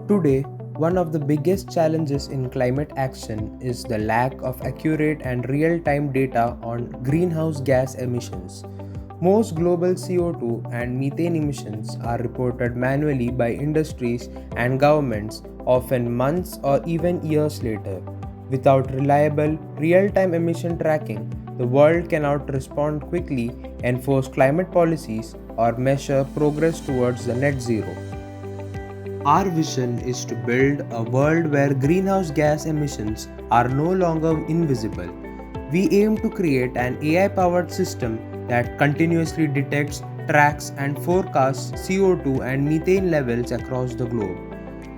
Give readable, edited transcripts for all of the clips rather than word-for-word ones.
Today, one of the biggest challenges in climate action is the lack of accurate and real time data on greenhouse gas emissions. Most global CO2 and methane emissions are reported manually by industries and governments, often months or even years later. Without reliable, real time emission tracking, the world cannot respond quickly, enforce climate policies, or measure progress towards the net zero. Our vision is to build a world where greenhouse gas emissions are no longer invisible. We aim to create an AI powered system that continuously detects, tracks, and forecasts CO2 and methane levels across the globe.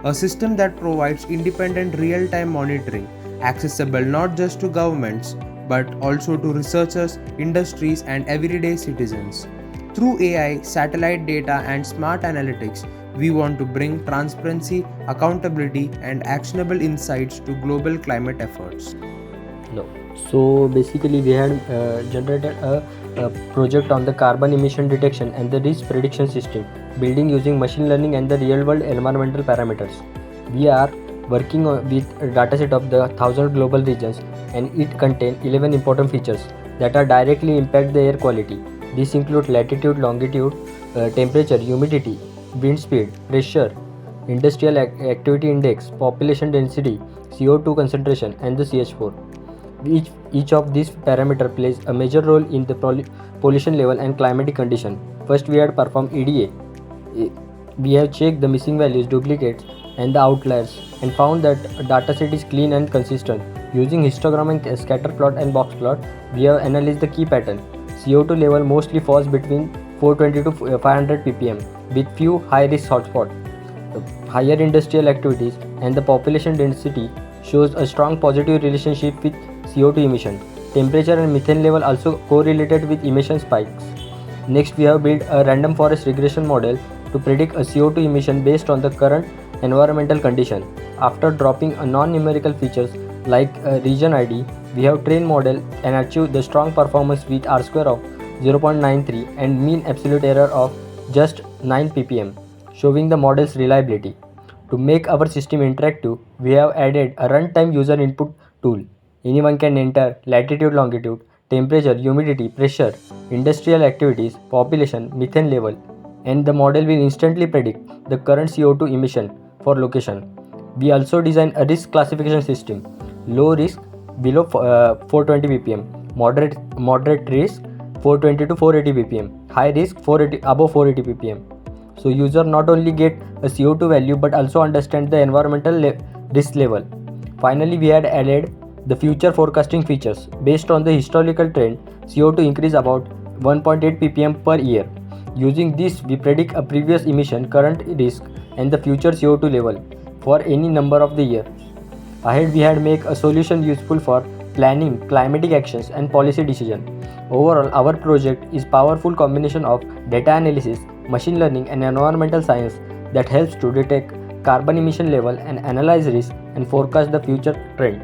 A system that provides independent real time monitoring, accessible not just to governments but also to researchers, industries, and everyday citizens. Through AI, satellite data, and smart analytics, we want to bring transparency, accountability, and actionable insights to global climate efforts. No. So basically, we had generated a project on the carbon emission detection and the risk prediction system, building using machine learning and the real-world environmental parameters. We are working with a dataset of the 1,000 global regions, and it contains 11 important features that are directly impact the air quality. These include latitude, longitude, temperature, humidity, wind speed, pressure, industrial activity index, population density, CO2 concentration, and the CH4. Each of these parameters plays a major role in the pollution level and climatic condition. First, we had performed EDA. We have checked the missing values, duplicates, and the outliers, and found that dataset is clean and consistent. Using histogram and scatter plot and box plot, we have analyzed the key pattern. CO2 level mostly falls between 420 to 500 ppm, with few high-risk hotspots. Higher industrial activities and the population density shows a strong positive relationship with CO2 emission. Temperature and methane level also correlated with emission spikes. Next, we have built a random forest regression model to predict a CO2 emission based on the current environmental condition. After dropping a non-numerical features like region ID, we have trained model and achieved the strong performance with R-square of 0.93 and mean absolute error of just 9 ppm, showing the model's reliability. To make our system interactive, we have added a runtime user input tool. Anyone can enter latitude, longitude, temperature, humidity, pressure, industrial activities, population, methane level, and the model will instantly predict the current CO2 emission for location. We also designed a risk classification system: low risk below 420 ppm, moderate risk 420 to 480 ppm, high risk 480 above 480 ppm. So user not only get a CO2 value but also understand the environmental risk level. Finally, we had added the future forecasting features. Based on the historical trend, CO2 increase about 1.8 ppm per year. Using this, we predict a previous emission, current risk, and the future CO2 level for any number of the year. Ahead, we had make a solution useful for planning, climatic actions, and policy decision. Overall, our project is powerful combination of data analysis, machine learning, and environmental science that helps to detect carbon emission level and analyze risk and forecast the future trend.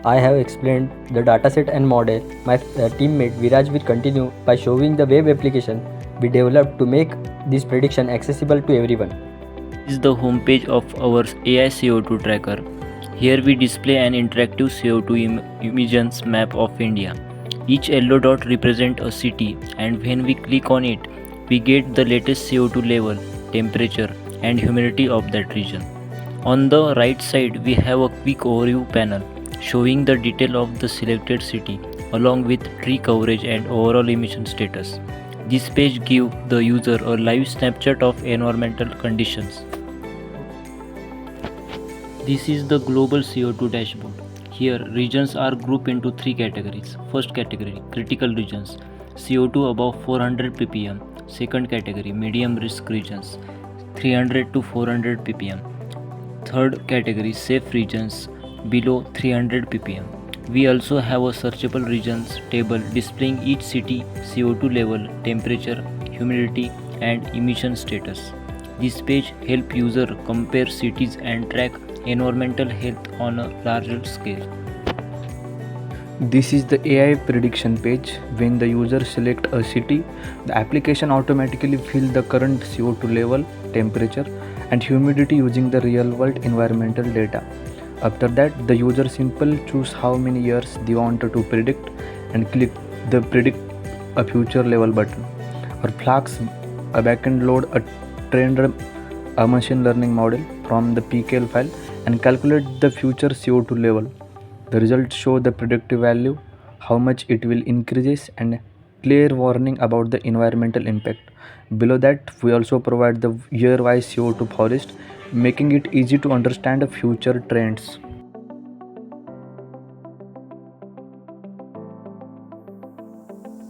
I have explained the dataset and model. My teammate Viraj will continue by showing the web application we developed to make this prediction accessible to everyone. This is the homepage of our AI CO2 tracker. Here we display an interactive CO2 emissions map of India. Each yellow dot represents a city, and when we click on it, we get the latest CO2 level, temperature, and humidity of that region. On the right side, we have a quick overview panel showing the detail of the selected city along with tree coverage and overall emission status. This page gives the user a live snapshot of environmental conditions. This is the global CO2 dashboard. Here, regions are grouped into three categories. First category, critical regions, CO2 above 400 ppm. Second category, medium risk regions, 300 to 400 ppm. Third category, safe regions, below 300 ppm. We also have a searchable regions table displaying each city CO2 level, temperature, humidity, and emission status. This page helps user compare cities and track environmental health on a larger scale. This is the AI prediction page. When the user select a city, the application automatically fills the current CO2 level, temperature, and humidity using the real world environmental data. After that, the user simple choose how many years they want to predict and click the predict a future level button, or flags a backend load a trained a machine learning model from the pkl file and calculate the future CO2 level. The results show the predictive value, how much it will increase, and clear warning about the environmental impact. Below that, we also provide the year-wise CO2 forest, making it easy to understand the future trends.